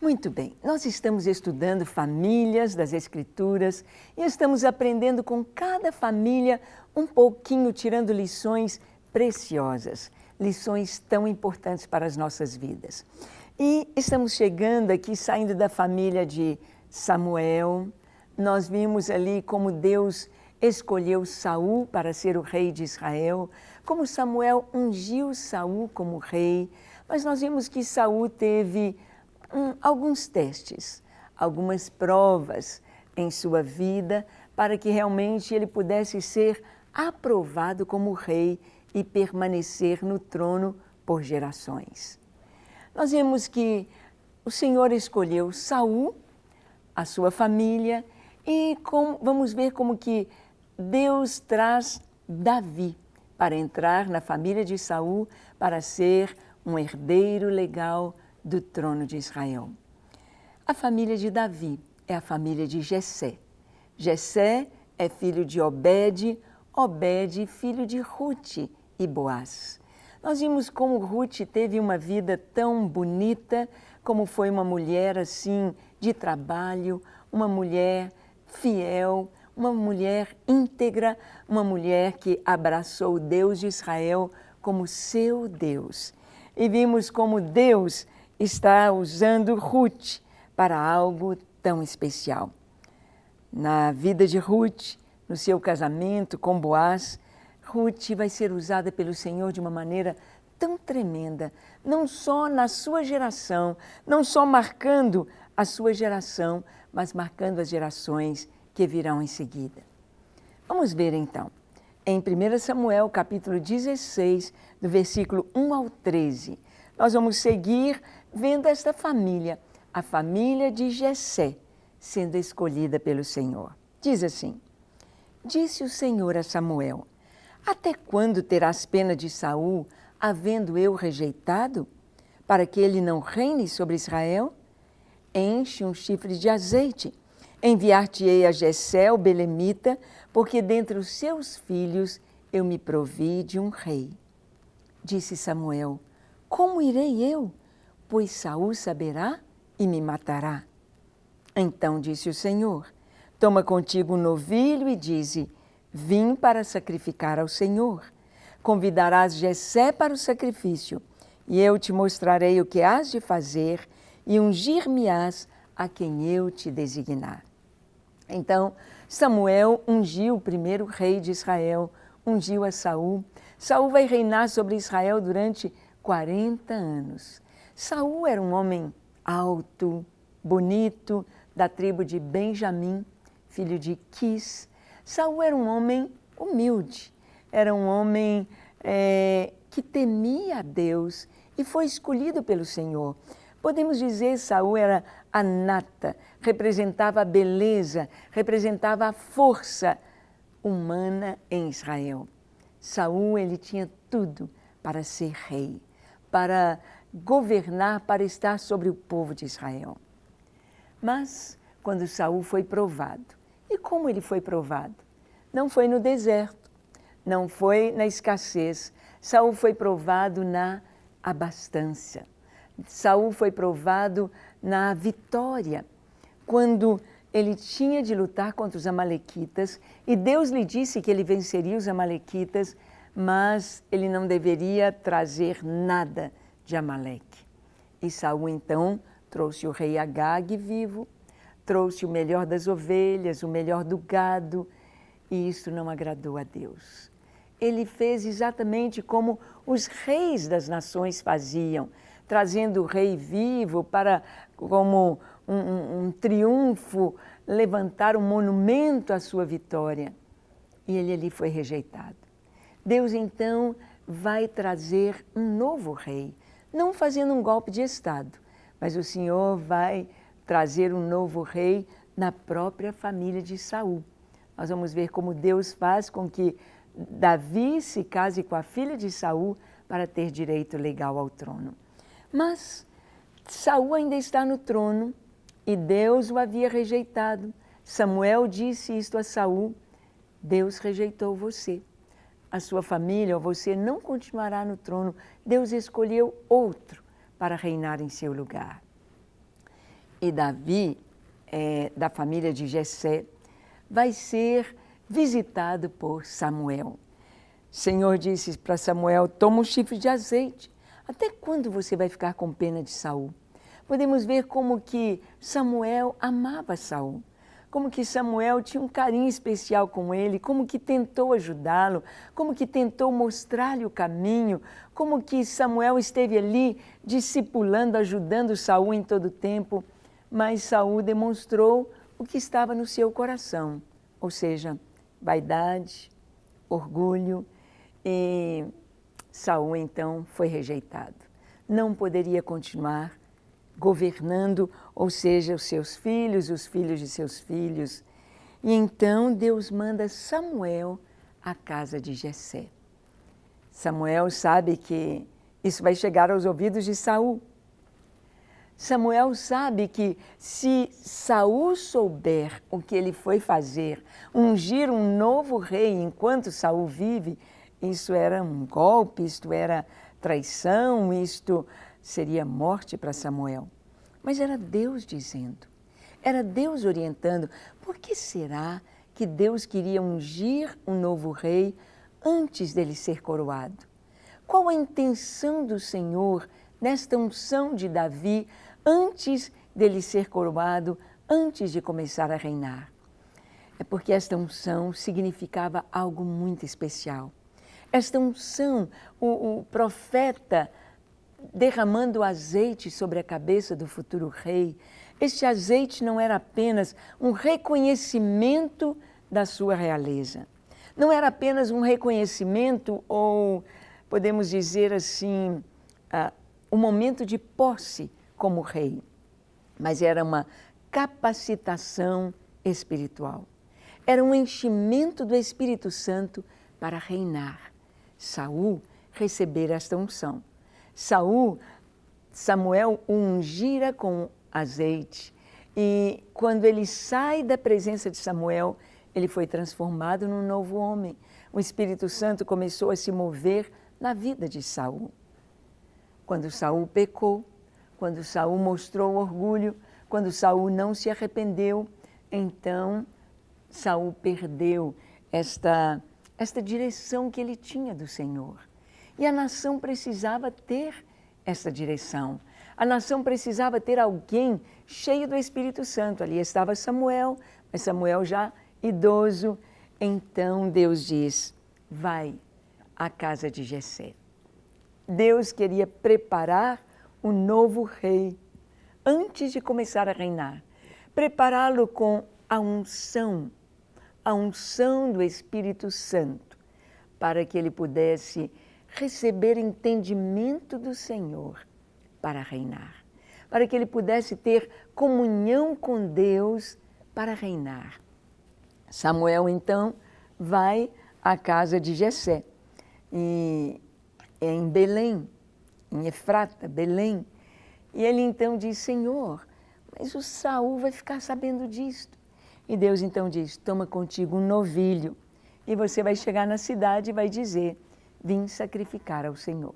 Muito bem, nós estamos estudando famílias das Escrituras e estamos aprendendo com cada família um pouquinho, tirando lições preciosas, lições tão importantes para as nossas vidas. E estamos chegando aqui, saindo da família de Samuel. Nós vimos ali como Deus escolheu Saul para ser o rei de Israel, como Samuel ungiu Saul como rei, mas nós vimos que Saul teve alguns testes, algumas provas em sua vida para que realmente ele pudesse ser aprovado como rei e permanecer no trono por gerações. Nós vemos que o Senhor escolheu Saul, a sua família, e vamos ver como que Deus traz Davi para entrar na família de Saul para ser um herdeiro legal do trono de Israel. A família de Davi é a família de Jessé. Jessé é filho de Obed, Obed filho de Rute e Boaz. Nós vimos como Rute teve uma vida tão bonita, como foi uma mulher assim de trabalho, uma mulher fiel, uma mulher íntegra, uma mulher que abraçou o Deus de Israel como seu Deus. E vimos como Deus está usando Rute para algo tão especial. Na vida de Rute, no seu casamento com Boaz, Rute vai ser usada pelo Senhor de uma maneira tão tremenda, não só na sua geração, não só marcando a sua geração, mas marcando as gerações que virão em seguida. Vamos ver então, em 1 Samuel capítulo 16, do versículo 1 ao 13, nós vamos seguir vendo esta família, a família de Jessé, sendo escolhida pelo Senhor. Diz assim: Disse o Senhor a Samuel: Até quando terás pena de Saul, havendo eu rejeitado, para que ele não reine sobre Israel? Enche um chifre de azeite, enviar-te-ei a Jessé, o belemita, porque dentre os seus filhos eu me provi de um rei. Disse Samuel: Como irei eu? Pois Saul saberá e me matará. Então disse o Senhor: Toma contigo um novilho e dize: Vim para sacrificar ao Senhor. Convidarás Jessé para o sacrifício, e eu te mostrarei o que hás de fazer, e ungir-me-ás a quem eu te designar. Então Samuel ungiu o primeiro rei de Israel, ungiu a Saul. Saul vai reinar sobre Israel durante 40 anos. Saul era um homem alto, bonito, da tribo de Benjamim, filho de Quis. Saul era um homem humilde, era um homem que temia a Deus e foi escolhido pelo Senhor. Podemos dizer que Saul era a nata, representava a beleza, representava a força humana em Israel. Saul, ele tinha tudo para ser rei, para governar, para estar sobre o povo de Israel. Mas quando Saul foi provado, e como ele foi provado? Não foi no deserto, não foi na escassez. Saul foi provado na abastança. Saul foi provado na vitória, quando ele tinha de lutar contra os amalequitas e Deus lhe disse que ele venceria os amalequitas, mas ele não deveria trazer nada de Amaleque. E Saul então trouxe o rei Agag vivo, trouxe o melhor das ovelhas, o melhor do gado, e isso não agradou a Deus. Ele fez exatamente como os reis das nações faziam, trazendo o rei vivo para, como um triunfo, levantar um monumento à sua vitória. E ele ali foi rejeitado. Deus então vai trazer um novo rei, não fazendo um golpe de Estado, mas o Senhor vai trazer um novo rei na própria família de Saul. Nós vamos ver como Deus faz com que Davi se case com a filha de Saul para ter direito legal ao trono. Mas Saul ainda está no trono e Deus o havia rejeitado. Samuel disse isto a Saul: Deus rejeitou você. A sua família ou você não continuará no trono. Deus escolheu outro para reinar em seu lugar. E Davi, da família de Jessé, vai ser visitado por Samuel. O Senhor disse para Samuel: toma um chifre de azeite. Até quando você vai ficar com pena de Saul? Podemos ver como que Samuel amava Saul, como que Samuel tinha um carinho especial com ele, como que tentou ajudá-lo, como que tentou mostrar-lhe o caminho, como que Samuel esteve ali discipulando, ajudando Saul em todo o tempo, mas Saul demonstrou o que estava no seu coração, ou seja, vaidade, orgulho, e Saul então foi rejeitado. Não poderia continuar governando, ou seja, os seus filhos, os filhos de seus filhos. E então Deus manda Samuel à casa de Jessé. Samuel sabe que isso vai chegar aos ouvidos de Saul. Samuel sabe que se Saul souber o que ele foi fazer, ungir um novo rei enquanto Saul vive, isso era um golpe, isto era traição, isto seria morte para Samuel. Mas era Deus dizendo, era Deus orientando. Por que será que Deus queria ungir um novo rei antes dele ser coroado? Qual a intenção do Senhor nesta unção de Davi antes dele ser coroado, antes de começar a reinar? É porque esta unção significava algo muito especial. Esta unção, o profeta derramando azeite sobre a cabeça do futuro rei, este azeite não era apenas um reconhecimento da sua realeza. Não era apenas um reconhecimento ou, podemos dizer assim, um momento de posse como rei, mas era uma capacitação espiritual. Era um enchimento do Espírito Santo para reinar. Saul recebera esta unção. Samuel o ungira com azeite e quando ele sai da presença de Samuel, ele foi transformado num novo homem. O Espírito Santo começou a se mover na vida de Saul. Quando Saul pecou, quando Saul mostrou orgulho, quando Saul não se arrependeu, então Saul perdeu esta direção que ele tinha do Senhor. E a nação precisava ter essa direção. A nação precisava ter alguém cheio do Espírito Santo. Ali estava Samuel, mas Samuel já idoso. Então Deus diz, vai à casa de Jessé. Deus queria preparar o novo rei antes de começar a reinar. Prepará-lo com a unção do Espírito Santo, para que ele pudesse receber entendimento do Senhor para reinar, para que ele pudesse ter comunhão com Deus para reinar. Samuel, então, vai à casa de Jessé, e é em Belém, em Efrata, Belém, e ele então diz, Senhor, mas o Saul vai ficar sabendo disto. E Deus então diz, toma contigo um novilho, e você vai chegar na cidade e vai dizer, vim sacrificar ao Senhor.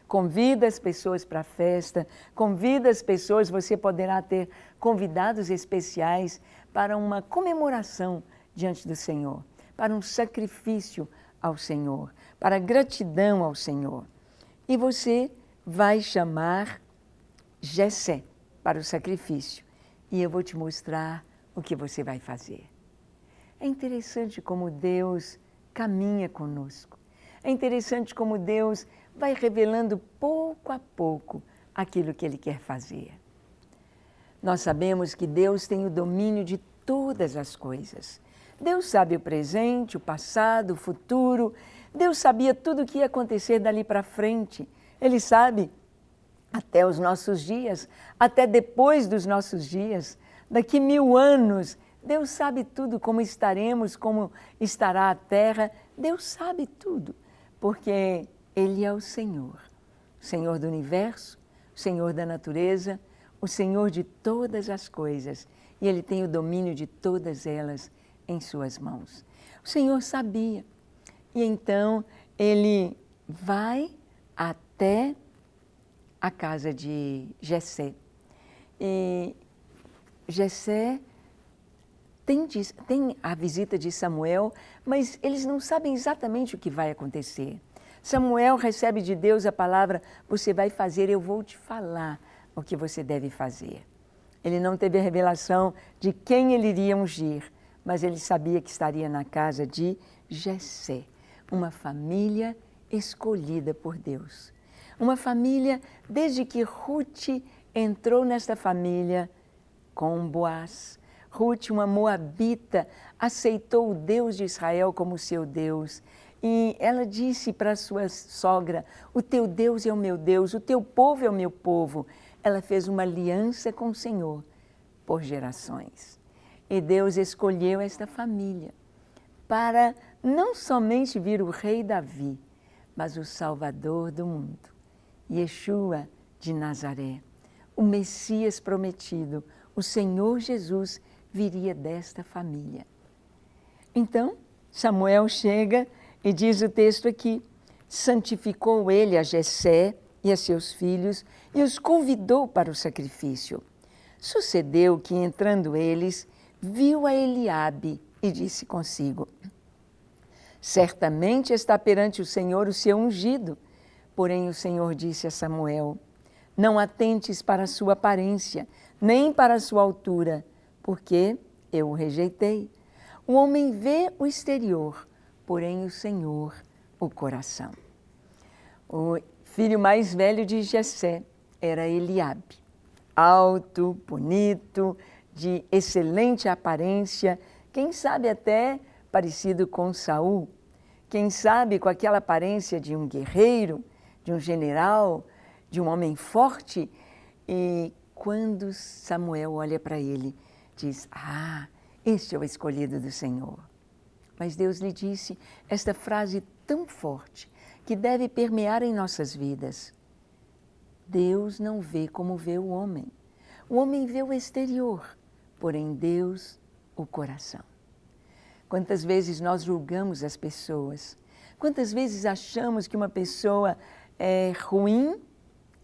Convida as pessoas para a festa, convida as pessoas, você poderá ter convidados especiais para uma comemoração diante do Senhor, para um sacrifício ao Senhor, para gratidão ao Senhor. E você vai chamar Jessé para o sacrifício e eu vou te mostrar o que você vai fazer. É interessante como Deus caminha conosco. É interessante como Deus vai revelando pouco a pouco aquilo que Ele quer fazer. Nós sabemos que Deus tem o domínio de todas as coisas. Deus sabe o presente, o passado, o futuro. Deus sabia tudo o que ia acontecer dali para frente. Ele sabe até os nossos dias, até depois dos nossos dias. Daqui 1000 anos, Deus sabe tudo, como estaremos, como estará a terra. Deus sabe tudo, porque Ele é o Senhor do universo, o Senhor da natureza, o Senhor de todas as coisas. E Ele tem o domínio de todas elas em suas mãos. O Senhor sabia. E então Ele vai até a casa de Jessé. E Jessé tem a visita de Samuel, mas eles não sabem exatamente o que vai acontecer. Samuel recebe de Deus a palavra: você vai fazer, eu vou te falar o que você deve fazer. Ele não teve a revelação de quem ele iria ungir, mas ele sabia que estaria na casa de Jessé, uma família escolhida por Deus. Uma família, desde que Ruth entrou nesta família com Boaz. Ruth, uma moabita, aceitou o Deus de Israel como seu Deus. E ela disse para sua sogra: o teu Deus é o meu Deus, o teu povo é o meu povo. Ela fez uma aliança com o Senhor por gerações. E Deus escolheu esta família para não somente vir o rei Davi, mas o Salvador do mundo, Yeshua de Nazaré. O Messias prometido, o Senhor Jesus, viria desta família. Então, Samuel chega e diz o texto aqui: santificou ele a Jessé e a seus filhos e os convidou para o sacrifício. Sucedeu que, entrando eles, viu a Eliabe e disse consigo: certamente está perante o Senhor o seu ungido. Porém o Senhor disse a Samuel: não atentes para a sua aparência, nem para a sua altura, porque eu o rejeitei. O homem vê o exterior, porém o Senhor o coração. O filho mais velho de Jessé era Eliabe, alto, bonito, de excelente aparência, quem sabe até parecido com Saul, quem sabe com aquela aparência de um guerreiro, de um general, de um homem forte. E quando Samuel olha para ele, diz: ah, este é o escolhido do Senhor. Mas Deus lhe disse esta frase tão forte que deve permear em nossas vidas: Deus não vê como vê o homem. O homem vê o exterior, porém Deus o coração. Quantas vezes nós julgamos as pessoas? Quantas vezes achamos que uma pessoa é ruim,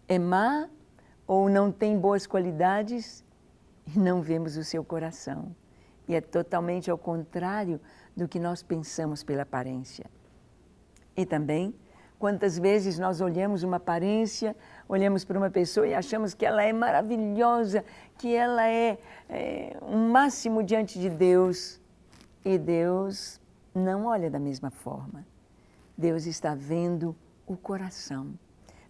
é má ou não tem boas qualidades e não vemos o seu coração? E é totalmente ao contrário do que nós pensamos pela aparência. E também, quantas vezes nós olhamos uma aparência, olhamos para uma pessoa e achamos que ela é maravilhosa, que ela é um máximo diante de Deus. E Deus não olha da mesma forma. Deus está vendo o coração.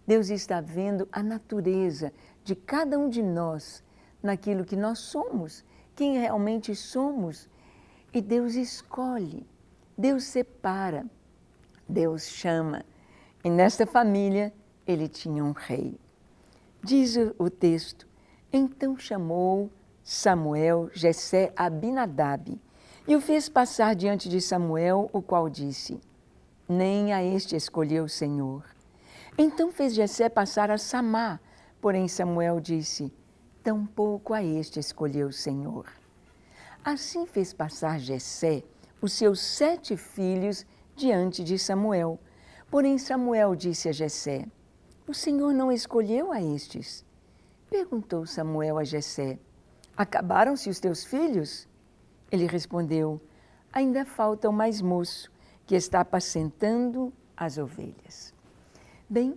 Deus está vendo a natureza de cada um de nós, naquilo que nós somos, quem realmente somos. E Deus escolhe, Deus separa, Deus chama. E nesta família ele tinha um rei. Diz o texto: então chamou Samuel Jessé a Abinadab e o fez passar diante de Samuel, o qual disse: nem a este escolheu o Senhor. Então fez Jessé passar a Samá, porém Samuel disse: tampouco a este escolheu o Senhor. Assim fez passar Jessé os seus 7 filhos diante de Samuel. Porém Samuel disse a Jessé: o Senhor não escolheu a estes. Perguntou Samuel a Jessé: acabaram-se os teus filhos? Ele respondeu: ainda falta o mais moço, que está apacentando as ovelhas. Bem,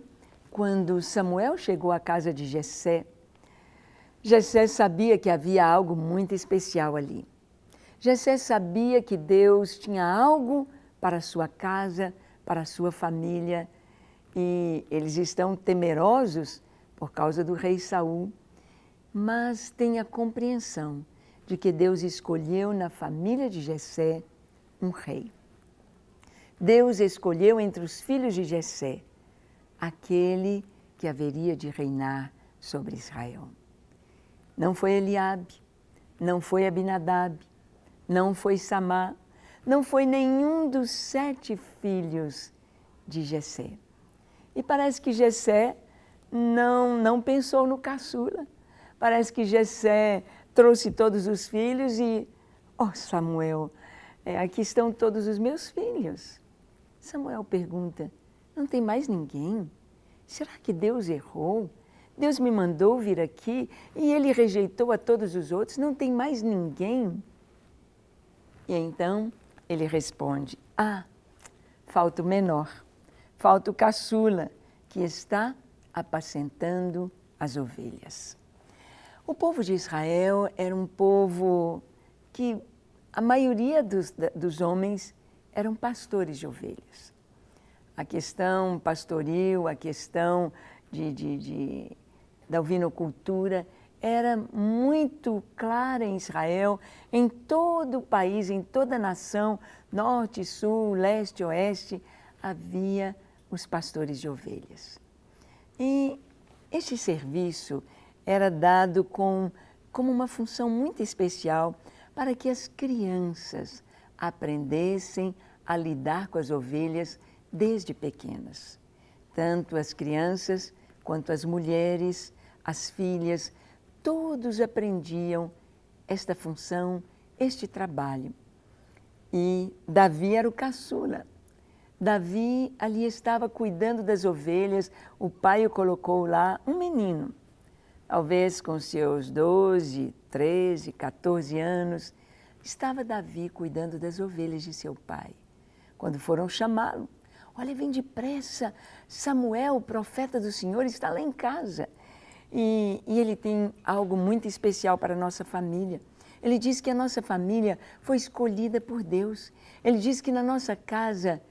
quando Samuel chegou à casa de Jessé, Jessé sabia que havia algo muito especial ali. Jessé sabia que Deus tinha algo para a sua casa, para a sua família, e eles estão temerosos por causa do rei Saul, mas tem a compreensão de que Deus escolheu na família de Jessé um rei. Deus escolheu entre os filhos de Jessé aquele que haveria de reinar sobre Israel. Não foi Eliabe, não foi Abinadab, não foi Samá, não foi nenhum dos 7 filhos de Jessé. E parece que Jessé não pensou no caçula. Parece que Jessé trouxe todos os filhos e, Samuel, aqui estão todos os meus filhos. Samuel pergunta: não tem mais ninguém? Será que Deus errou? Deus me mandou vir aqui e ele rejeitou a todos os outros, não tem mais ninguém. E então ele responde, falta o menor, falta o caçula, que está apacentando as ovelhas. O povo de Israel era um povo que a maioria dos homens eram pastores de ovelhas. A questão pastoril, a questão da ovinocultura era muito clara em Israel, em todo o país, em toda a nação, norte, sul, leste, oeste, havia os pastores de ovelhas. E este serviço era dado como uma função muito especial para que as crianças aprendessem a lidar com as ovelhas desde pequenas. Tanto as crianças quanto as mulheres, as filhas, todos aprendiam esta função, este trabalho. E Davi era o caçula. Davi ali estava cuidando das ovelhas, o pai o colocou lá, um menino, talvez com seus 12, 13, 14 anos, estava Davi cuidando das ovelhas de seu pai. Quando foram chamá-lo, olha, vem depressa, Samuel, o profeta do Senhor, está lá em casa. E ele tem algo muito especial para a nossa família. Ele diz que a nossa família foi escolhida por Deus. Ele diz que na nossa casa,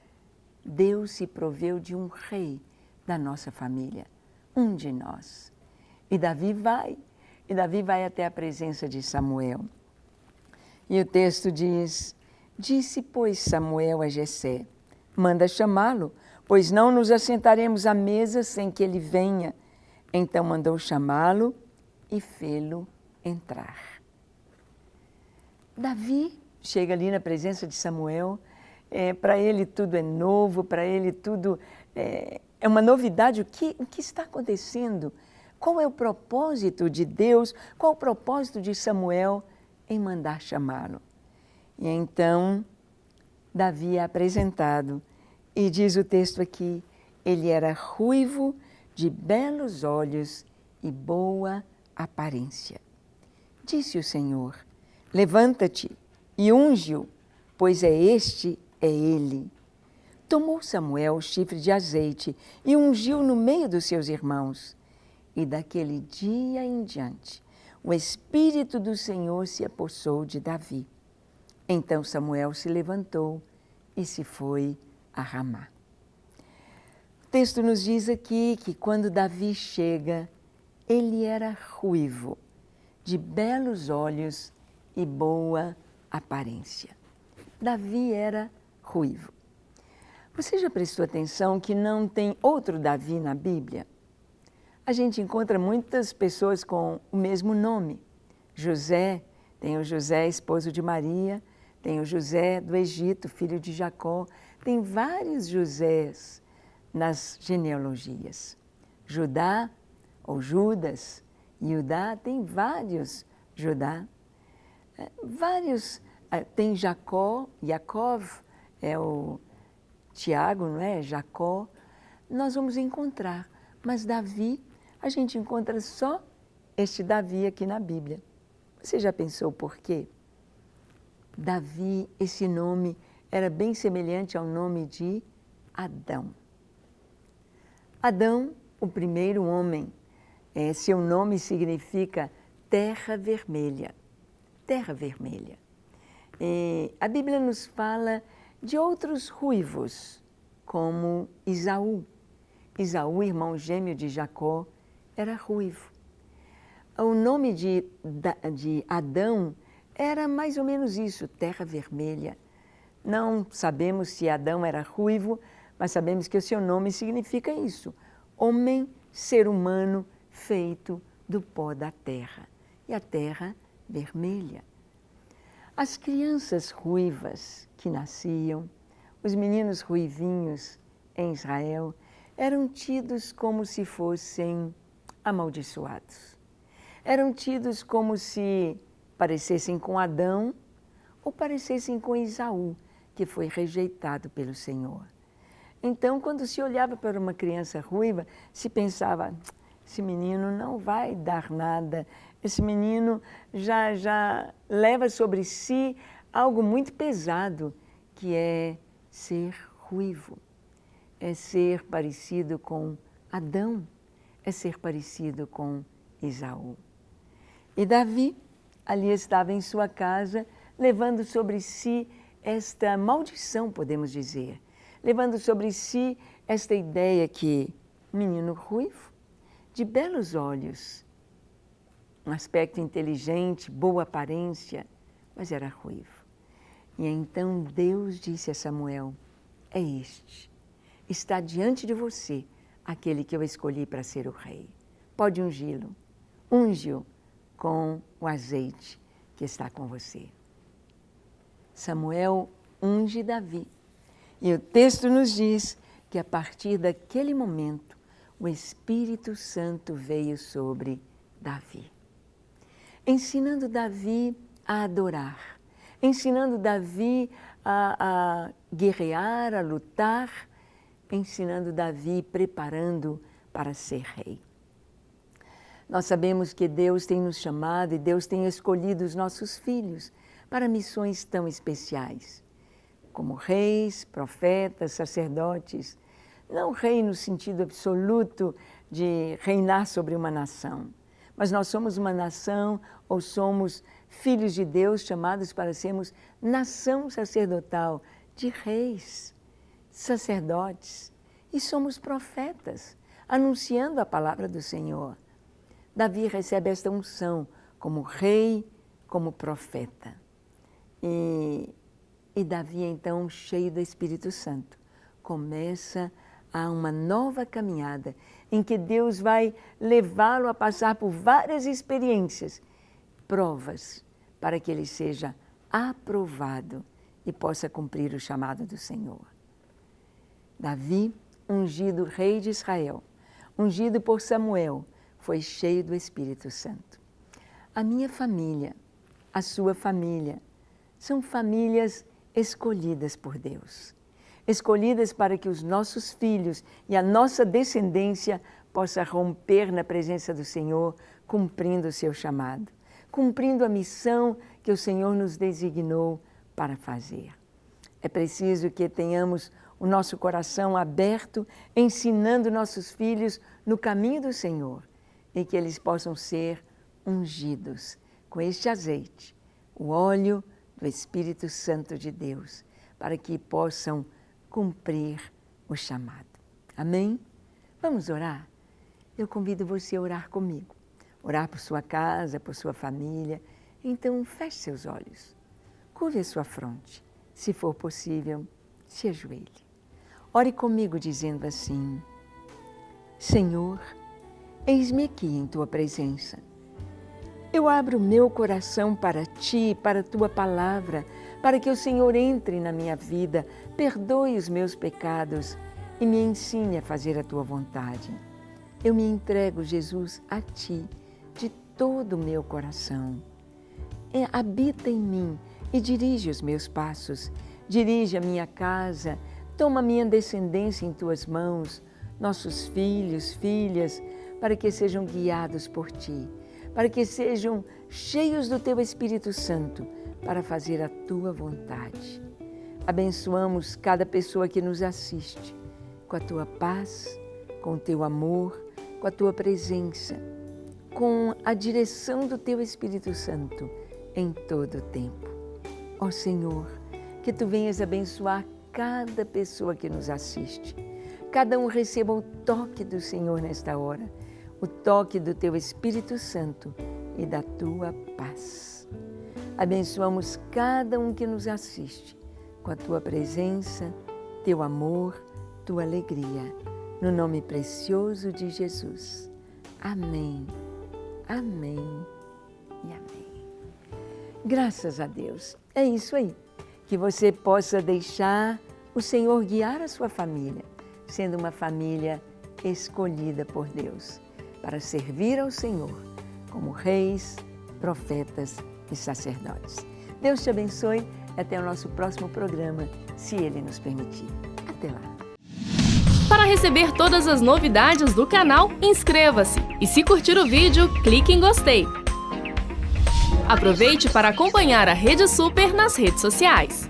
Deus se proveu de um rei da nossa família, um de nós. E Davi vai até a presença de Samuel. E o texto diz, disse, pois, Samuel a Jessé, manda chamá-lo, pois não nos assentaremos à mesa sem que ele venha. Então mandou chamá-lo e fê-lo entrar. Davi chega ali na presença de Samuel, para ele tudo é novo, para ele tudo é uma novidade. O que está acontecendo? Qual é o propósito de Deus? Qual o propósito de Samuel em mandar chamá-lo? E então Davi é apresentado e diz o texto aqui, ele era ruivo, de belos olhos e boa aparência. Disse o Senhor, levanta-te e unge-o, pois é ele. Tomou Samuel o chifre de azeite e ungiu no meio dos seus irmãos. E daquele dia em diante, o Espírito do Senhor se apossou de Davi. Então Samuel se levantou e se foi a Ramá. O texto nos diz aqui que quando Davi chega, ele era ruivo, de belos olhos e boa aparência. Davi era ruivo. Você já prestou atenção que não tem outro Davi na Bíblia? A gente encontra muitas pessoas com o mesmo nome. José, tem o José, esposo de Maria, tem o José do Egito, filho de Jacó, tem vários Josés nas genealogias. Judá, ou Judas, Judá, tem vários Judá. Tem Jacó, Yaakov, é o Tiago, não é? Jacó. Nós vamos encontrar, mas Davi, a gente encontra só este Davi aqui na Bíblia. Você já pensou por quê? Davi, esse nome era bem semelhante ao nome de Adão. Adão, o primeiro homem, seu nome significa terra vermelha. Terra vermelha. A Bíblia nos fala de outros ruivos, como Esaú. Esaú, irmão gêmeo de Jacó, era ruivo. O nome de Adão era mais ou menos isso, terra vermelha. Não sabemos se Adão era ruivo, mas sabemos que o seu nome significa isso. Homem, ser humano, feito do pó da terra. E a terra vermelha. As crianças ruivas que nasciam, os meninos ruivinhos em Israel, eram tidos como se fossem amaldiçoados. Eram tidos como se parecessem com Adão ou parecessem com Esaú, que foi rejeitado pelo Senhor. Então, quando se olhava para uma criança ruiva, se pensava, esse menino não vai dar nada, esse menino já leva sobre si algo muito pesado, que é ser ruivo, é ser parecido com Adão, é ser parecido com Esaú. E Davi ali estava em sua casa, levando sobre si esta maldição, podemos dizer, levando sobre si esta ideia que menino ruivo, de belos olhos, um aspecto inteligente, boa aparência, mas era ruivo. E então Deus disse a Samuel, é este, está diante de você aquele que eu escolhi para ser o rei. Pode ungí-lo, unge-o com o azeite que está com você. Samuel unge Davi. E o texto nos diz que a partir daquele momento o Espírito Santo veio sobre Davi, ensinando Davi a adorar, ensinando Davi a guerrear, a lutar, ensinando Davi, preparando para ser rei. Nós sabemos que Deus tem nos chamado e Deus tem escolhido os nossos filhos para missões tão especiais, como reis, profetas, sacerdotes. Não rei no sentido absoluto de reinar sobre uma nação, mas nós somos uma nação ou somos filhos de Deus chamados para sermos nação sacerdotal de reis, sacerdotes, e somos profetas, anunciando a palavra do Senhor. Davi recebe esta unção como rei, como profeta. E Davi, então, cheio do Espírito Santo, começa a uma nova caminhada em que Deus vai levá-lo a passar por várias experiências, provas, para que ele seja aprovado e possa cumprir o chamado do Senhor. Davi, ungido rei de Israel, ungido por Samuel, foi cheio do Espírito Santo. A minha família, a sua família, são famílias escolhidas por Deus. Escolhidas para que os nossos filhos e a nossa descendência possa romper na presença do Senhor, cumprindo o seu chamado, cumprindo a missão que o Senhor nos designou para fazer. É preciso que tenhamos o nosso coração aberto, ensinando nossos filhos no caminho do Senhor e que eles possam ser ungidos com este azeite, o óleo do Espírito Santo de Deus, para que possam cumprir o chamado. Amém? Vamos orar? Eu convido você a orar comigo, orar por sua casa, por sua família. Então, feche seus olhos, curve a sua fronte, se for possível, se ajoelhe. Ore comigo dizendo assim: Senhor, eis-me aqui em Tua presença. Eu abro o meu coração para Ti, para a Tua palavra, para que o Senhor entre na minha vida, perdoe os meus pecados e me ensine a fazer a Tua vontade. Eu me entrego, Jesus, a Ti, de todo o meu coração. Habita em mim e dirige os meus passos, dirige a minha casa, toma minha descendência em Tuas mãos, nossos filhos, filhas, para que sejam guiados por Ti, para que sejam cheios do Teu Espírito Santo, para fazer a Tua vontade. Abençoamos cada pessoa que nos assiste, com a Tua paz, com o Teu amor, com a Tua presença, com a direção do Teu Espírito Santo em todo o tempo. Ó Senhor, que Tu venhas abençoar cada pessoa que nos assiste. Cada um receba o toque do Senhor nesta hora, o toque do Teu Espírito Santo e da Tua paz. Abençoamos cada um que nos assiste com a Tua presença, Teu amor, Tua alegria. No nome precioso de Jesus. Amém, amém e amém. Graças a Deus. É isso aí. Que você possa deixar o Senhor guiar a sua família, sendo uma família escolhida por Deus, para servir ao Senhor como reis, profetas e sacerdotes. Deus te abençoe e até o nosso próximo programa, se Ele nos permitir. Até lá. Para receber todas as novidades do canal, inscreva-se e se curtir o vídeo, clique em gostei. Aproveite para acompanhar a Rede Super nas redes sociais.